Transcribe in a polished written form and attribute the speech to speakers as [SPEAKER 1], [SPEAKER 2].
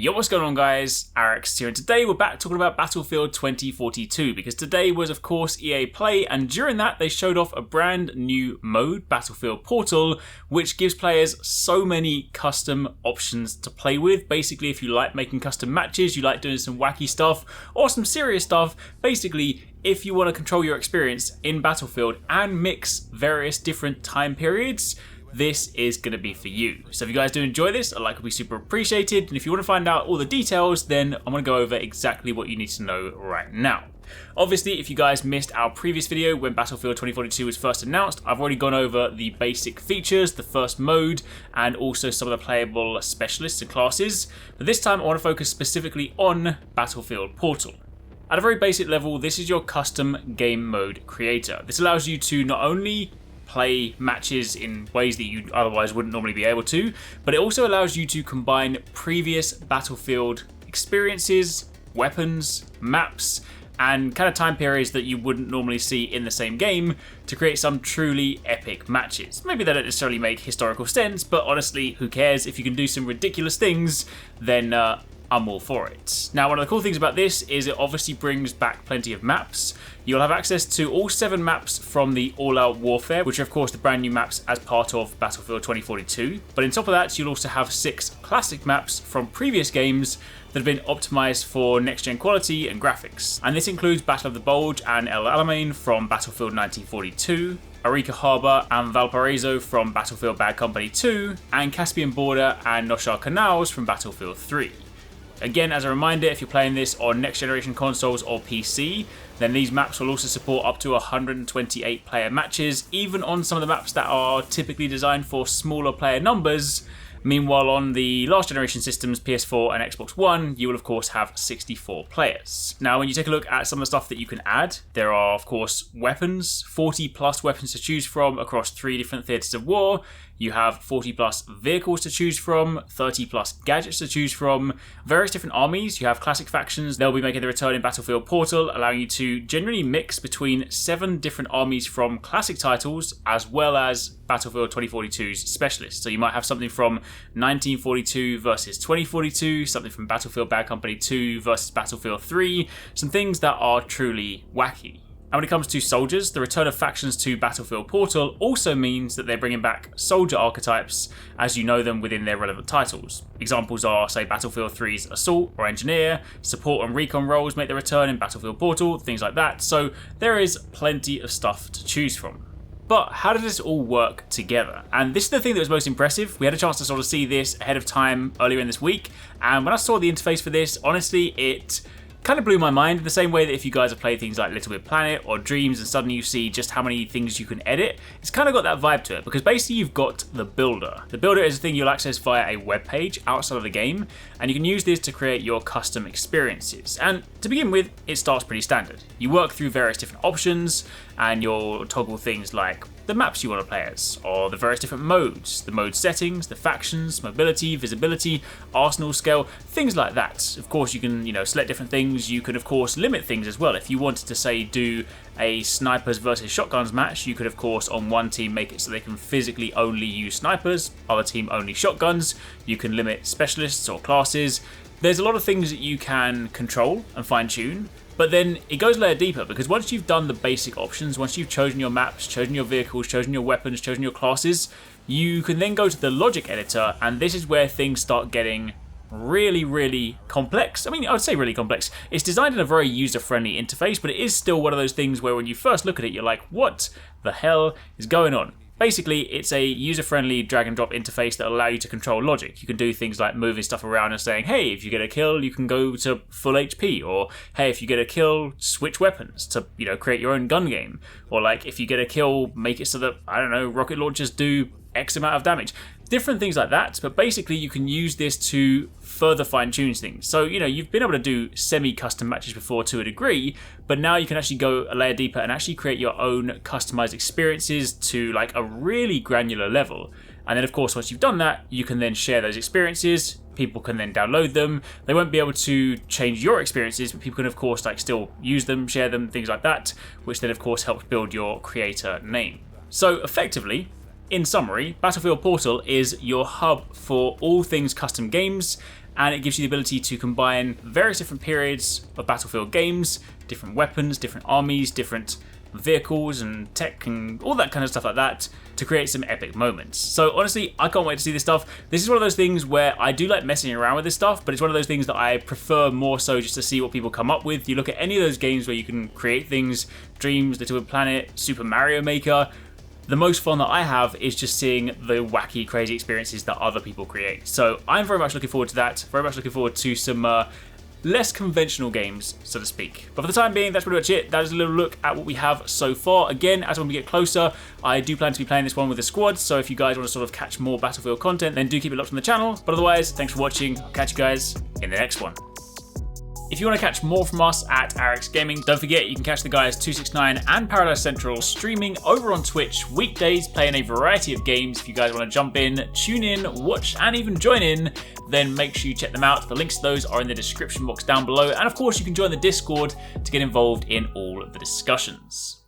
[SPEAKER 1] Yo, what's going on guys? HyperX here, and today we're back talking about Battlefield 2042 because today was of course EA Play, and during that they showed off a brand new mode, Battlefield Portal, which gives players so many custom options to play with. Basically, if you like making custom matches, you like doing some wacky stuff or some serious stuff, basically if you want to control your experience in Battlefield and mix various different time periods, this is going to be for you. So if you guys do enjoy this, a like would be super appreciated. And if you want to find out all the details, then I'm going to go over exactly what you need to know right now. Obviously, if you guys missed our previous video when Battlefield 2042 was first announced, I've already gone over the basic features, the first mode, and also some of the playable specialists and classes. But this time I want to focus specifically on Battlefield Portal. At a very basic level, this is your custom game mode creator. This allows you to not only play matches in ways that you otherwise wouldn't normally be able to, but it also allows you to combine previous Battlefield experiences, weapons, maps, and kind of time periods that you wouldn't normally see in the same game to create some truly epic matches. Maybe they don't necessarily make historical sense, but honestly, who cares? If you can do some ridiculous things, then I'm all for it. Now, one of the cool things about this is it obviously brings back plenty of maps. You'll have access to all 7 maps from the All Out Warfare, which are of course the brand new maps as part of Battlefield 2042. But on top of that, you'll also have 6 classic maps from previous games that have been optimized for next-gen quality and graphics. And this includes Battle of the Bulge and El Alamein from Battlefield 1942, Arica Harbour and Valparaiso from Battlefield Bad Company 2, and Caspian Border and Noshar Canals from Battlefield 3. Again, as a reminder, if you're playing this on next generation consoles or PC, then these maps will also support up to 128 player matches, even on some of the maps that are typically designed for smaller player numbers. Meanwhile, on the last generation systems, PS4 and Xbox One, you will of course have 64 players. Now, when you take a look at some of the stuff that you can add, there are of course weapons, 40 plus weapons to choose from across 3 different theatres of war. You have 40 plus vehicles to choose from, 30 plus gadgets to choose from, various different armies. You have classic factions. They'll be making their return in Battlefield Portal, allowing you to generally mix between 7 different armies from classic titles, as well as Battlefield 2042's specialists. So you might have something from 1942 versus 2042, something from Battlefield Bad Company 2 versus Battlefield 3, some things that are truly wacky. And when it comes to soldiers, the return of factions to Battlefield Portal also means that they're bringing back soldier archetypes as you know them within their relevant titles. Examples are, say, Battlefield 3's Assault or Engineer, support and recon roles make their return in Battlefield Portal, things like that. So there is plenty of stuff to choose from. But how does this all work together? And this is the thing that was most impressive. We had a chance to sort of see this ahead of time earlier in this week, and when I saw the interface for this, honestly, it kind of blew my mind in the same way that if you guys have played things like Little Big Planet or Dreams and suddenly you see just how many things you can edit, it's kind of got that vibe to it, because basically you've got the builder. The builder is a thing you'll access via a web page outside of the game, and you can use this to create your custom experiences. And to begin with, it starts pretty standard. You work through various different options and you'll toggle things like the maps you want to play as, or the various different modes, the mode settings, the factions, mobility, visibility, arsenal scale, things like that. Of course, you can, select different things. You could, of course, limit things as well. If you wanted to, say, do a snipers versus shotguns match, you could, of course, on one team make it so they can physically only use snipers, other team only shotguns. You can limit specialists or classes. There's a lot of things that you can control and fine-tune. But then it goes a layer deeper, because once you've done the basic options, once you've chosen your maps, chosen your vehicles, chosen your weapons, chosen your classes, you can then go to the logic editor, and this is where things start getting really, really complex. I mean, I would say really complex. It's designed in a very user-friendly interface, but it is still one of those things where when you first look at it, you're like, what the hell is going on? Basically, it's a user-friendly drag-and-drop interface that will allow you to control logic. You can do things like moving stuff around and saying, hey, if you get a kill, you can go to full HP. Or, hey, if you get a kill, switch weapons to, create your own gun game. Or, like, if you get a kill, make it so that, rocket launchers do X amount of damage. Different things like that, but basically you can use this to further fine-tune things. So, you've been able to do semi-custom matches before to a degree, but now you can actually go a layer deeper and actually create your own customized experiences to like a really granular level. And then, of course, once you've done that, you can then share those experiences. People can then download them. They won't be able to change your experiences, but people can, of course, still use them, share them, things like that, which then, of course, helps build your creator name. So, effectively, in summary, Battlefield Portal is your hub for all things custom games, and it gives you the ability to combine various different periods of Battlefield games, different weapons, different armies, different vehicles and tech and all that kind of stuff like that to create some epic moments. So honestly, I can't wait to see this stuff. This is one of those things where I do like messing around with this stuff, but it's one of those things that I prefer more so just to see what people come up with. You look at any of those games where you can create things, Dreams, Little Big Planet, Super Mario Maker, the most fun that I have is just seeing the wacky, crazy experiences that other people create. So I'm very much looking forward to that, very much looking forward to some less conventional games, so to speak. But for the time being, that's pretty much it. That is a little look at what we have so far. Again, as when we get closer, I do plan to be playing this one with a squad, so if you guys want to sort of catch more Battlefield content, then do keep it locked on the channel. But otherwise, thanks for watching. I'll catch you guys in the next one. If you want to catch more from us at HyperX Gaming, don't forget you can catch the guys TwoSixNine and Paradise Central streaming over on Twitch weekdays, playing a variety of games. If you guys want to jump in, tune in, watch, and even join in, then make sure you check them out. The links to those are in the description box down below, and of course you can join the Discord to get involved in all of the discussions.